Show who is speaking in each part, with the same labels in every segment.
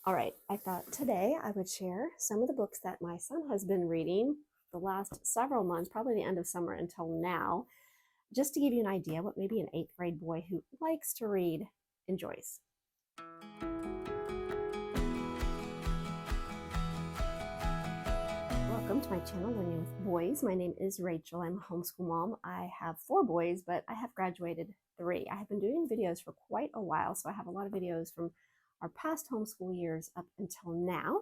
Speaker 1: All right, I thought today I would share some of the books that my son has been reading the last several months, probably the end of summer until now, just to give you an idea what maybe an eighth grade boy who likes to read enjoys. Welcome to my channel, Learning with Boys. My name is Rachel. I'm a homeschool mom. I have 4 boys, but I have graduated 3. I have been doing videos for quite a while, so I have a lot of videos from our past homeschool years up until now.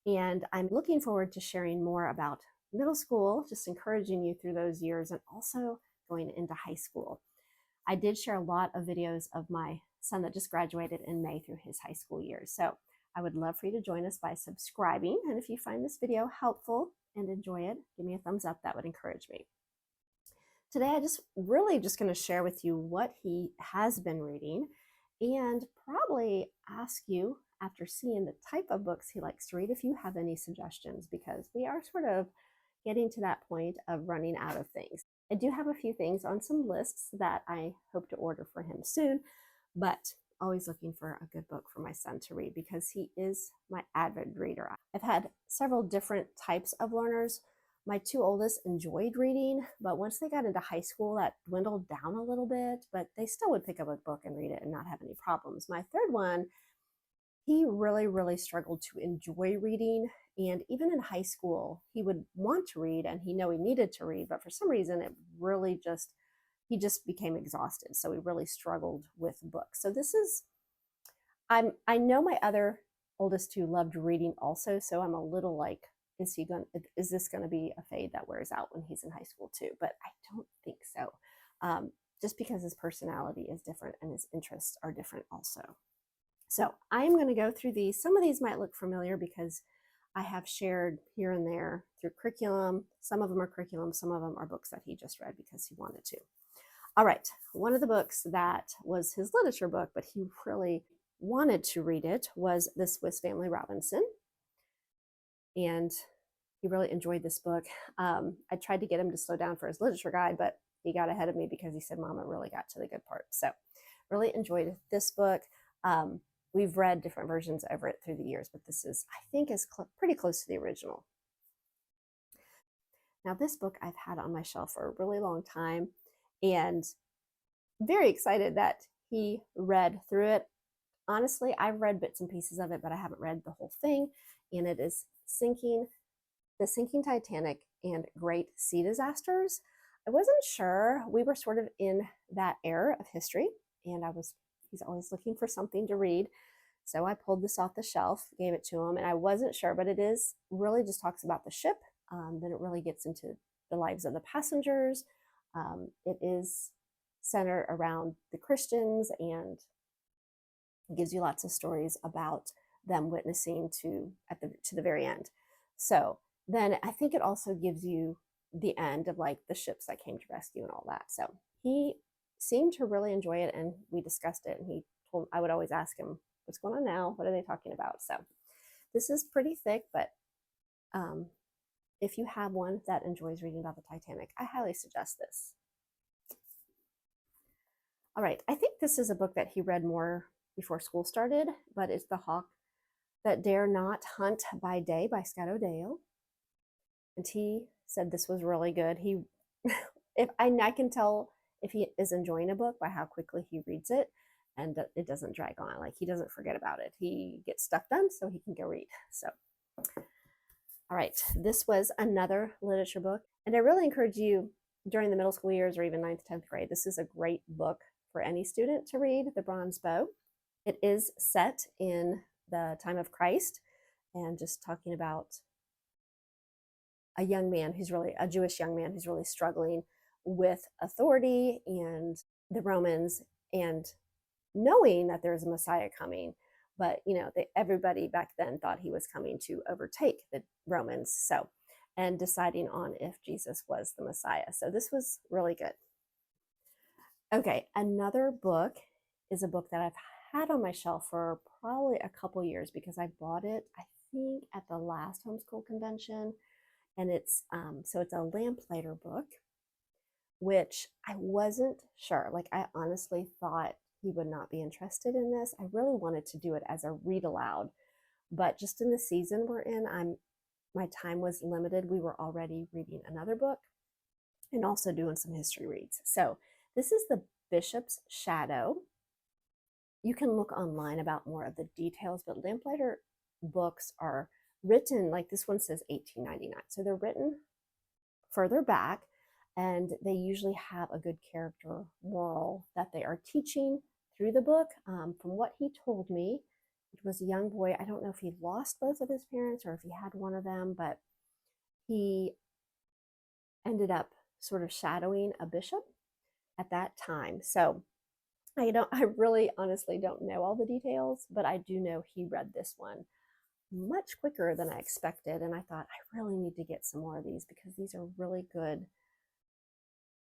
Speaker 1: And I'm looking forward to sharing more about middle school, just encouraging you through those years, and also going into high school. I did share a lot of videos of my son that just graduated in May through his high school years. So I would love for you to join us by subscribing. And if you find this video helpful and enjoy it, give me a thumbs up. That would encourage me. Today, I just really just going to share with you what he has been reading and probably ask you, after seeing the type of books he likes to read, if you have any suggestions, because we are sort of getting to that point of running out of things. I do have a few things on some lists that I hope to order for him soon, but always looking for a good book for my son to read because he is my avid reader. I've had several different types of learners. My 2 oldest enjoyed reading, but once they got into high school, that dwindled down a little bit, but they still would pick up a book and read it and not have any problems. My 3rd one, he really struggled to enjoy reading. And even in high school, he would want to read and he knew he needed to read, but for some reason, he just became exhausted. So he really struggled with books. So I know my other oldest 2 loved reading also. So I'm a little like, is this going to be a fade that wears out when he's in high school too? But I don't think so. Just because his personality is different and his interests are different also. So I'm going to go through these. Some of these might look familiar because I have shared here and there through curriculum. Some of them are curriculum, some of them are books that he just read because he wanted to. All right, one of the books that was his literature book, but he really wanted to read it, was The Swiss Family Robinson. And he really enjoyed this book. I tried to get him to slow down for his literature guide, but he got ahead of me because he said, Mama really got to the good part. So really enjoyed this book. We've read different versions over it through the years, but this I think, is pretty close to the original. Now, this book I've had on my shelf for a really long time, and very excited that he read through it. Honestly, I've read bits and pieces of it, but I haven't read the whole thing, and it is The Sinking Titanic and Great Sea Disasters. I wasn't sure. We were sort of in that era of history, and he's always looking for something to read. So I pulled this off the shelf, gave it to him, and I wasn't sure, but it is really just talks about the ship. Then it really gets into the lives of the passengers. It is centered around the Christians and gives you lots of stories about them witnessing to the very end. So then I think it also gives you the end of like the ships that came to rescue and all that. So he seemed to really enjoy it, and we discussed it, and I would always ask him, what's going on now? What are they talking about? So this is pretty thick, but if you have one that enjoys reading about the Titanic, I highly suggest this. All right, I think this is a book that he read more before school started, but it's The Hawk That Dare Not Hunt by Day by Scott O'Dale. And he said this was really good. I can tell if he is enjoying a book by how quickly he reads it, and it doesn't drag on. Like, he doesn't forget about it. He gets stuff done so he can go read. So, all right, this was another literature book, and I really encourage you during the middle school years or even 9th, 10th grade. This is a great book for any student to read, The Bronze Bow. It is set in the time of Christ, and just talking about a Jewish young man who's really struggling with authority and the Romans, and knowing that there's a Messiah coming. But, everybody back then thought he was coming to overtake the Romans. And deciding on if Jesus was the Messiah. So this was really good. Okay, another book is a book that I've had on my shelf for probably a couple years because I bought it, I think, at the last homeschool convention. And it's a lamplighter book, which I wasn't sure. Like, I honestly thought he would not be interested in this. I really wanted to do it as a read aloud, But just in the season we're in, my time was limited. We were already reading another book and also doing some history reads. So this is The Bishop's Shadow. You can look online about more of the details, but Lamplighter books are written, like this one says 1899. So they're written further back, and they usually have a good character moral that they are teaching through the book. From what he told me, it was a young boy. I don't know if he lost both of his parents or if he had one of them, but he ended up sort of shadowing a bishop at that time. So I really honestly don't know all the details, but I do know he read this one much quicker than I expected. And I thought, I really need to get some more of these because these are really good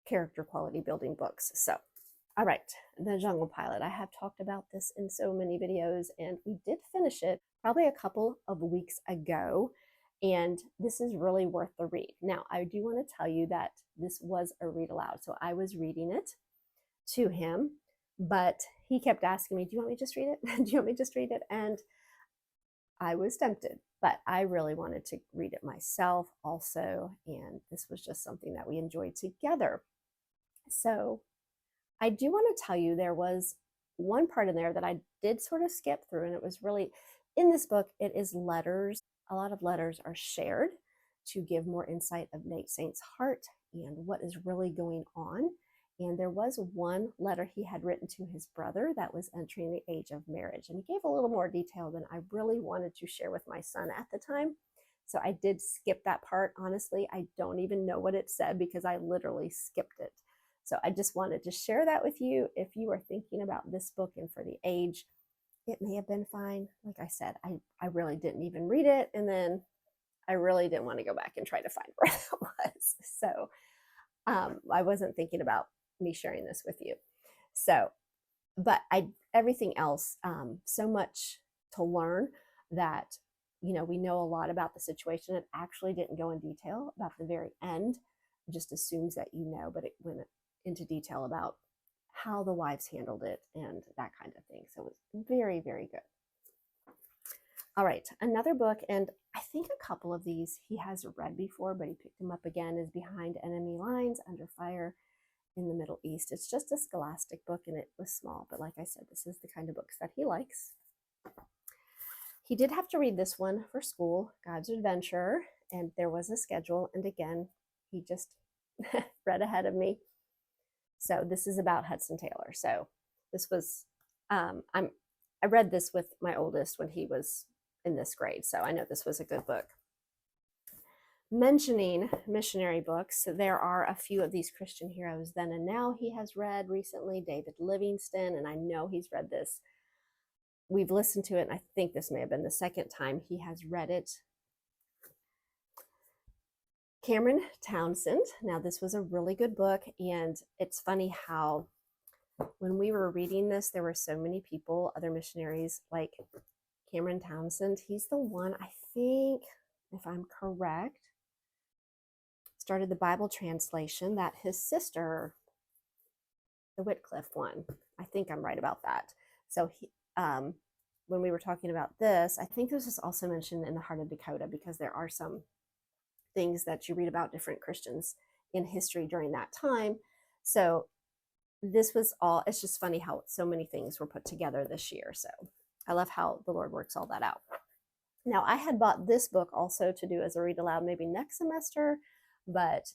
Speaker 1: character quality building books. So, all right, The Jungle Pilot. I have talked about this in so many videos, and we did finish it probably a couple of weeks ago. And this is really worth the read. Now, I do want to tell you that this was a read aloud. So I was reading it to him, but he kept asking me, do you want me to just read it? Do you want me to just read it? And I was tempted, but I really wanted to read it myself also. And this was just something that we enjoyed together. So I do want to tell you there was one part in there that I did sort of skip through, and it was really in this book, it is letters. A lot of letters are shared to give more insight of Nate Saint's heart and what is really going on. And there was one letter he had written to his brother that was entering the age of marriage. And he gave a little more detail than I really wanted to share with my son at the time. So I did skip that part. Honestly, I don't even know what it said because I literally skipped it. So I just wanted to share that with you. If you are thinking about this book and for the age, it may have been fine. Like I said, I really didn't even read it. And then I really didn't want to go back and try to find where that was. So I wasn't thinking about me sharing this with you. So, but everything else, so much to learn that, we know a lot about the situation. It actually didn't go in detail about the very end. It just assumes that but it went into detail about how the wives handled it and that kind of thing. So it was very, very good. All right, another book, and I think a couple of these he has read before, but he picked them up again, is Behind Enemy Lines, Under Fire in the Middle East. It's just a scholastic book, and it was small, but like I said, this is the kind of books that he likes. He did have to read this one for school, God's Adventure, and there was a schedule, and again, he just read ahead of me. So this is about Hudson Taylor. So this was, I read this with my oldest when he was in this grade. So I know this was a good book. Mentioning missionary books, there are a few of these Christian heroes then and now he has read recently, David Livingstone, and I know he's read this. We've listened to it, and I think this may have been the second time he has read it. Cameron Townsend. Now, this was a really good book, and it's funny how when we were reading this, there were so many people, other missionaries, like Cameron Townsend. He's the one, I think, if I'm correct, started the Bible translation that his sister, the Whitcliffe one, I think I'm right about that. So when we were talking about this, I think this was also mentioned in the Heart of Dakota, because there are some things that you read about different Christians in history during that time. So this was all, it's just funny how so many things were put together this year. So I love how the Lord works all that out. Now, I had bought this book also to do as a read aloud maybe next semester, but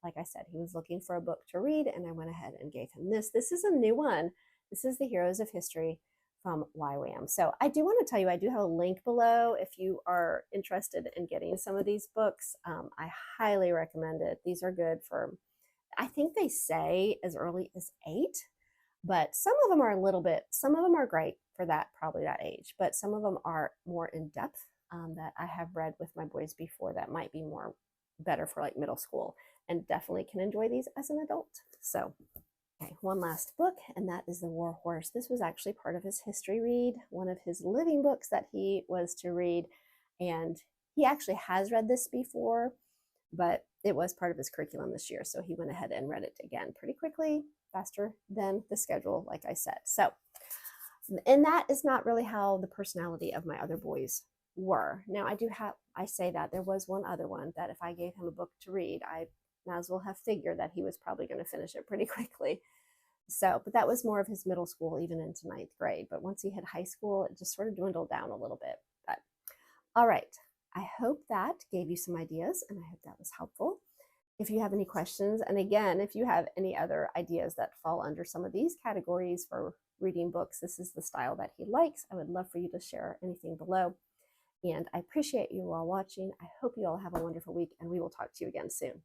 Speaker 1: like I said, he was looking for a book to read, and I went ahead and gave him this. This is a new one. This is The Heroes of History from YWAM. So I do want to tell you, I do have a link below if you are interested in getting some of these books. I highly recommend it. These are good for, I think they say as early as 8, but some of them are a little bit, some of them are great for that, probably that age, but some of them are more in depth that I have read with my boys before that might be more better for like middle school, and definitely can enjoy these as an adult. So, okay, one last book, and that is The War Horse. This was actually part of his history read, one of his living books that he was to read, and he actually has read this before, but it was part of his curriculum this year, so he went ahead and read it again pretty quickly, faster than the schedule, like I said. So And that is not really how the personality of my other boys were. Now, I say that there was one other one that if I gave him a book to read, I might as well have figured that he was probably going to finish it pretty quickly. So, but that was more of his middle school, even into ninth grade. But once he hit high school, it just sort of dwindled down a little bit. But all right, I hope that gave you some ideas and I hope that was helpful. If you have any questions, and again, if you have any other ideas that fall under some of these categories for reading books, this is the style that he likes, I would love for you to share anything below. And I appreciate you all watching. I hope you all have a wonderful week, and we will talk to you again soon.